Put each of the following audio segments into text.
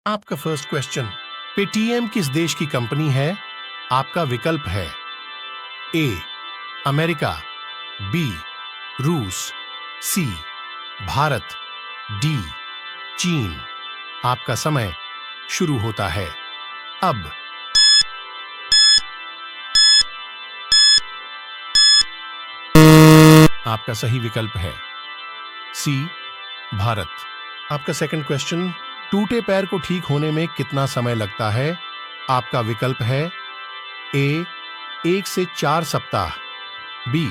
आपका first question, Paytm किस देश की कंपनी है? आपका विकल्प है ए अमेरिका, बी रूस, सी भारत, डी चीन। आपका समय शुरू होता है अब। आपका सही विकल्प है सी भारत। आपका सेकंड क्वेश्चन, टूटे पैर को ठीक होने में कितना समय लगता है? आपका विकल्प है ए 1 से 4 सप्ताह, बी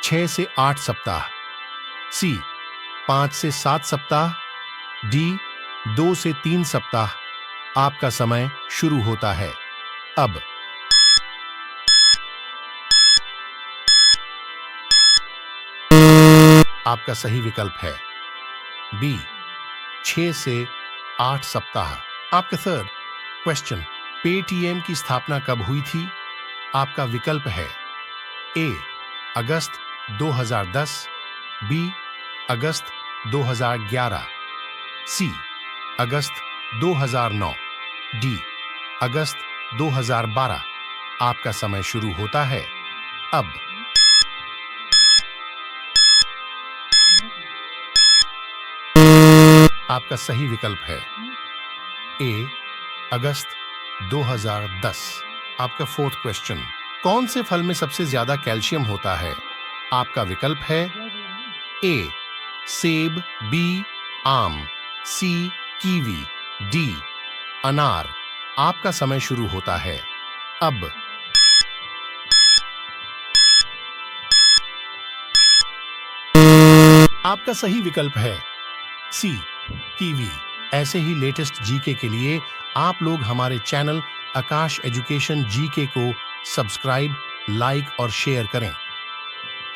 6 से 8 सप्ताह, सी 5 से 7 सप्ताह, डी 2 से 3 सप्ताह। आपका समय शुरू होता है अब। आपका सही विकल्प है बी 6 से 8 सप्ताह। आपका थर्ड क्वेश्चन, पेटीएम की स्थापना कब हुई थी? आपका विकल्प है ए अगस्त 2010, बी अगस्त 2011, सी अगस्त 2009, डी अगस्त 2012। आपका समय शुरू होता है अब। आपका सही विकल्प है ए अगस्त 2010। आपका फोर्थ क्वेश्चन, कौन से फल में सबसे ज्यादा कैल्शियम होता है? आपका विकल्प है ए सेब, बी आम, सी कीवी, डी अनार। आपका समय शुरू होता है अब। आपका सही विकल्प है सी कीवी। ऐसे ही लेटेस्ट जीके के लिए आप लोग हमारे चैनल आकाश एजुकेशन जीके को सब्सक्राइब, लाइक और शेयर करें।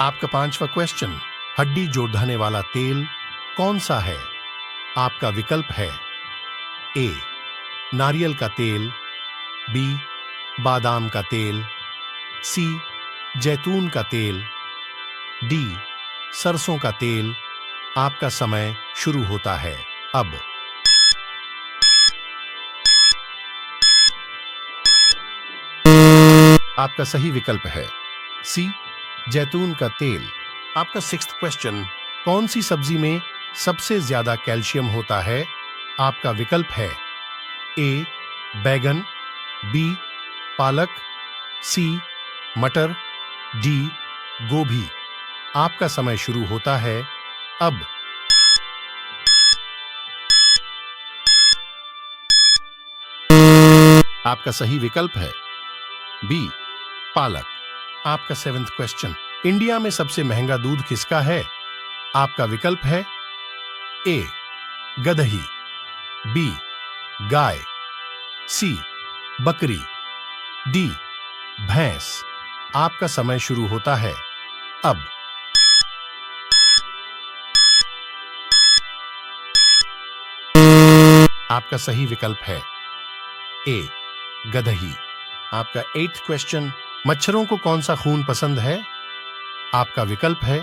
आपका पांचवा क्वेश्चन, हड्डी जोड़ने वाला तेल कौन सा है? आपका विकल्प है ए नारियल का तेल, बी बादाम का तेल, सी जैतून का तेल, डी सरसों का तेल। आपका समय शुरू होता है अब। आपका सही विकल्प है सी जैतून का तेल। आपका सिक्स्थ क्वेश्चन, कौन सी सब्जी में सबसे ज्यादा कैल्शियम होता है? आपका विकल्प है ए बैगन, बी पालक, सी मटर, डी गोभी। आपका समय शुरू होता है अब। आपका सही विकल्प है बी पालक। आपका सेवेंथ क्वेश्चन, इंडिया में सबसे महंगा दूध किसका है? आपका विकल्प है ए गदही, बी गाय, सी बकरी, डी भैंस। आपका समय शुरू होता है अब। आपका सही विकल्प है ए गदही। आपका एट्थ क्वेश्चन, मच्छरों को कौन सा खून पसंद है? आपका विकल्प है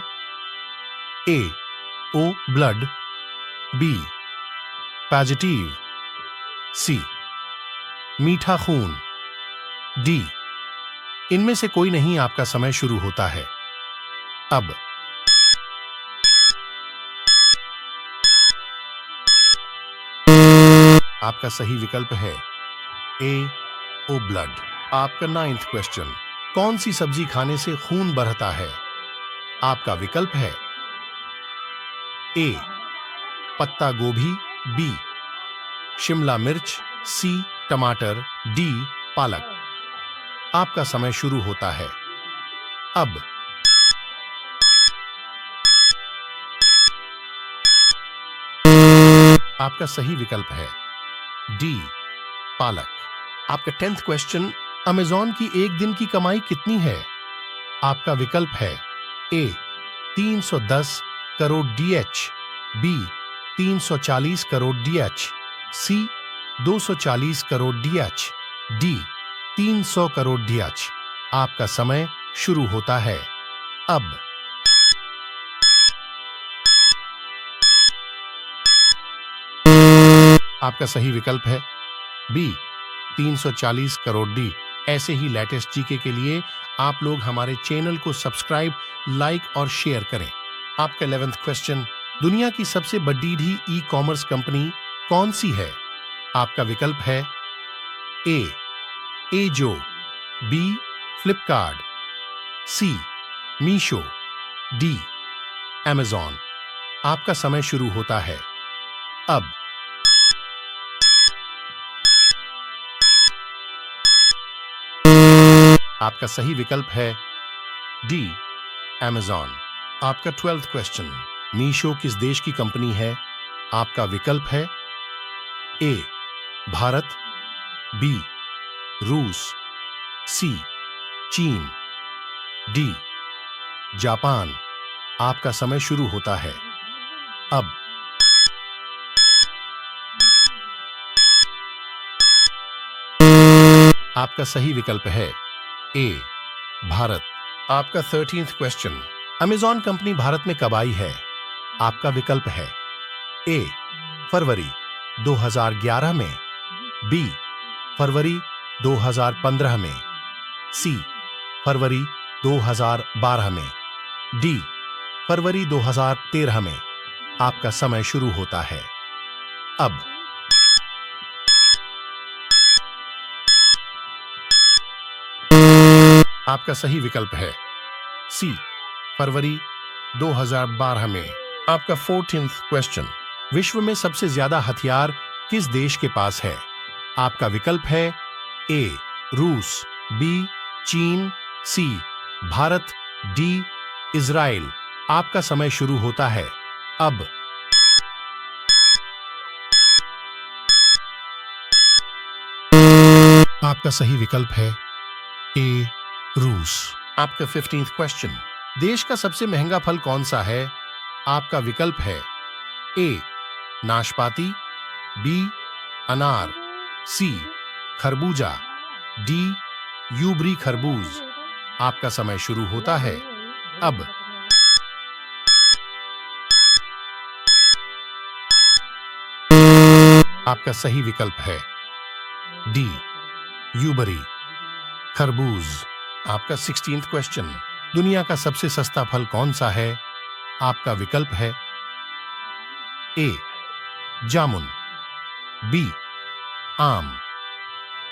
ए ओ ब्लड, बी पॉजिटिव, सी मीठा खून, डी इनमें से कोई नहीं। आपका समय शुरू होता है अब। आपका सही विकल्प है ए ओ ब्लड। आपका नाइन्थ क्वेश्चन, कौन सी सब्जी खाने से खून बढ़ता है? आपका विकल्प है ए पत्ता गोभी, बी शिमला मिर्च, सी टमाटर, डी पालक। आपका समय शुरू होता है अब। आपका सही विकल्प है डी पालक। आपका 10th क्वेश्चन, अमेजॉन की एक दिन की कमाई कितनी है? आपका विकल्प है A 310 crore DH, B 340 crore DH, C 240 crore DH, D 300 crore DH. आपका समय शुरू होता है अब। आपका सही विकल्प है बी 340 करोड़ डी। ऐसे ही लेटेस्ट जीके के लिए आप लोग हमारे चैनल को सब्सक्राइब, लाइक और शेयर करें। आपका 11th क्वेश्चन, दुनिया की सबसे बड़ी ई कॉमर्स कंपनी कौन सी है? आपका विकल्प है ए एजो, बी फ्लिपकार्ट, सी मीशो, डी अमेजॉन। आपका समय शुरू होता है अब। आपका सही विकल्प है डी अमेजॉन। आपका 12th क्वेश्चन, मीशो किस देश की कंपनी है? आपका विकल्प है ए भारत, बी रूस, सी चीन, डी जापान। आपका समय शुरू होता है अब। आपका सही विकल्प है ए भारत। आपका 13th question, Amazon company Bharat में कब आई है? आपका विकल्प है ए फरवरी 2011 में, बी फरवरी 2015 में, सी फरवरी 2012 में, डी फरवरी 2013 में। आपका समय शुरू होता है अब। आपका सही विकल्प है सी फरवरी 2012 में। आपका 14th क्वेश्चन, विश्व में सबसे ज्यादा हथियार किस देश के पास है? आपका विकल्प है ए रूस, बी चीन, सी भारत, डी इजराइल। आपका समय शुरू होता है अब। आपका सही विकल्प है ए रूस। आपका 15th क्वेश्चन, देश का सबसे महंगा फल कौन सा है? आपका विकल्प है ए नाशपाती, बी अनार, सी खरबूजा, डी यूबरी खरबूज। आपका समय शुरू होता है अब। आपका सही विकल्प है डी यूबरी खरबूज। आपका 16th क्वेश्चन, दुनिया का सबसे सस्ता फल कौन सा है? आपका विकल्प है ए जामुन, बी आम,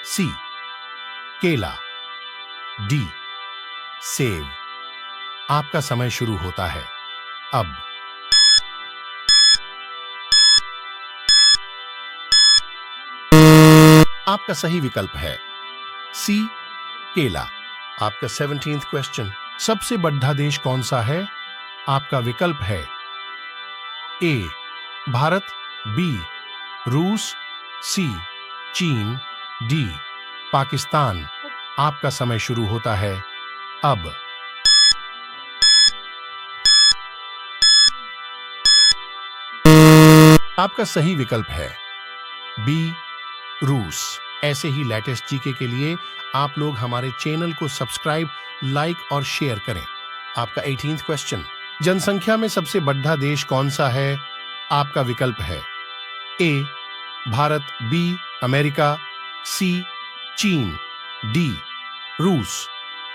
सी केला, डी सेब। आपका समय शुरू होता है अब। आपका सही विकल्प है सी केला। आपका 17th क्वेश्चन, सबसे बड़ा देश कौन सा है? आपका विकल्प है ए भारत, बी रूस, सी चीन, डी पाकिस्तान। आपका समय शुरू होता है अब। आपका सही विकल्प है बी रूस। ऐसे ही लेटेस्ट जीके के लिए आप लोग हमारे चैनल को सब्सक्राइब, लाइक और शेयर करें। आपका 18th क्वेश्चन, जनसंख्या में सबसे बड़ा देश कौन सा है? आपका विकल्प है ए भारत, बी अमेरिका, सी चीन, डी रूस।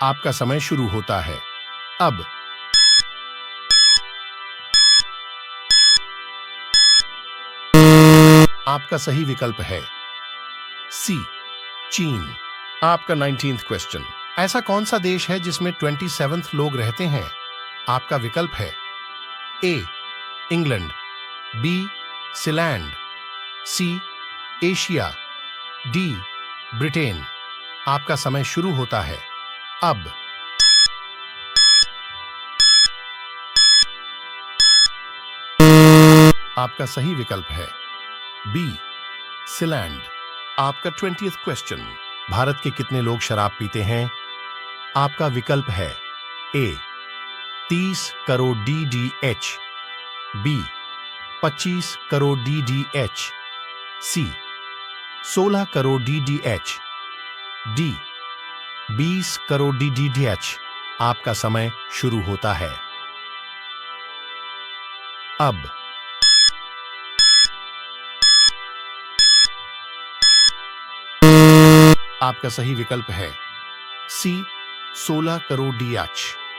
आपका समय शुरू होता है अब। आपका सही विकल्प है सी चीन। आपका 19th क्वेश्चन, ऐसा कौन सा देश है जिसमें 27 लोग रहते हैं? आपका विकल्प है A England, B Sealand, C Asia, D Britain. आपका समय शुरू होता है अब। आपका सही विकल्प है बी सीलैंड। आपका 20th क्वेश्चन, भारत के कितने लोग शराब पीते हैं? आपका विकल्प है A 30 crore DDH, B 25 crore DDH, C 16 crore DDH, D 20 crore DDH। आपका समय शुरू होता है अब। आपका सही विकल्प है सी 16 करोड़ DH।